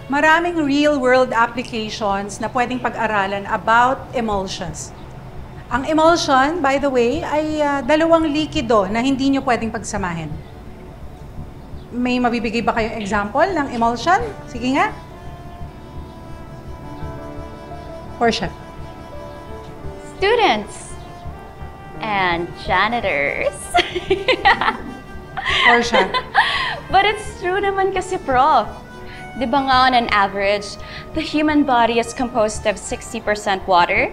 maraming real-world applications na pwedeng pag-aralan about emulsions. Ang emulsion, by the way, ay dalawang likido na hindi nyo pwedeng pagsamahin. May mabibigay ba kayong example ng emulsion? Sige nga. Portia. Students and janitors. Portia. But it's true naman kasi, Prof. Di ba nga on an average, the human body is composed of 60% water?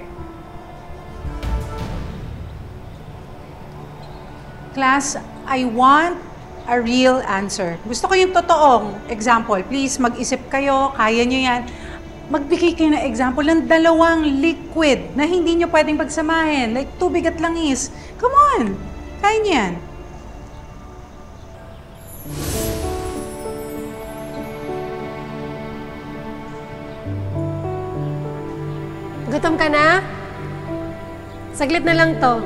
Class, I want a real answer. Gusto ko yung totoong example. Please, mag-isip kayo, kaya nyo yan. Magbigay kayo ng example ng dalawang liquid na hindi nyo pwedeng pagsamahin. Like tubig at langis. Come on! Kaya nyo yan. Gutom ka na? Saglit na lang to.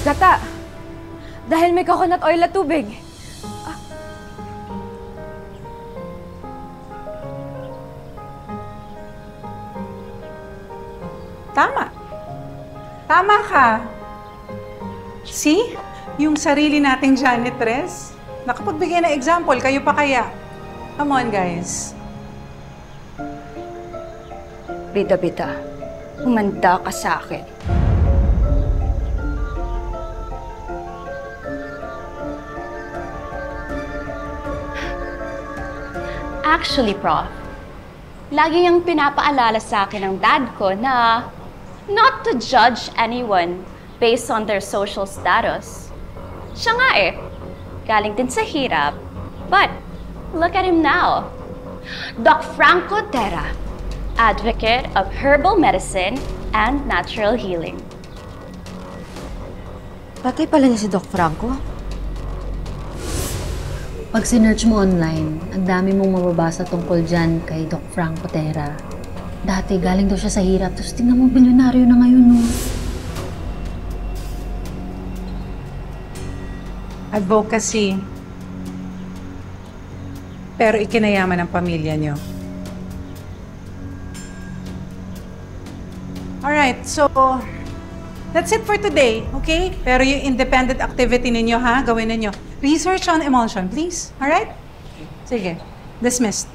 Gata! Dahil may coconut oil na tubig. Tama. Tama ka. See? Yung sarili nating janitress. Nakapagbigay na example, kayo pa kaya? Come on, guys. Bida-bida, umanda ka sa akin. Actually, Prof, lagi niyang pinapaalala sa akin ng dad ko na not to judge anyone based on their social status. Siya nga galing din sa hirap. But, look at him now. Doc Franco Terra, advocate of herbal medicine and natural healing. Patay pala niya si Doc Franco? Pag sinearch mo online, ang dami mong mababasa tungkol dyan kay Doc Franco Terra. Dati, galing daw siya sa hirap, tapos tingnan mo, bilyonaryo na ngayon, no? Advocacy. Pero ikinayaman ng pamilya nyo. Alright, so that's it for today, okay? Pero yung independent activity ninyo, ha? Gawin ninyo. Research on emulsion, please. Alright? Sige. Dismissed.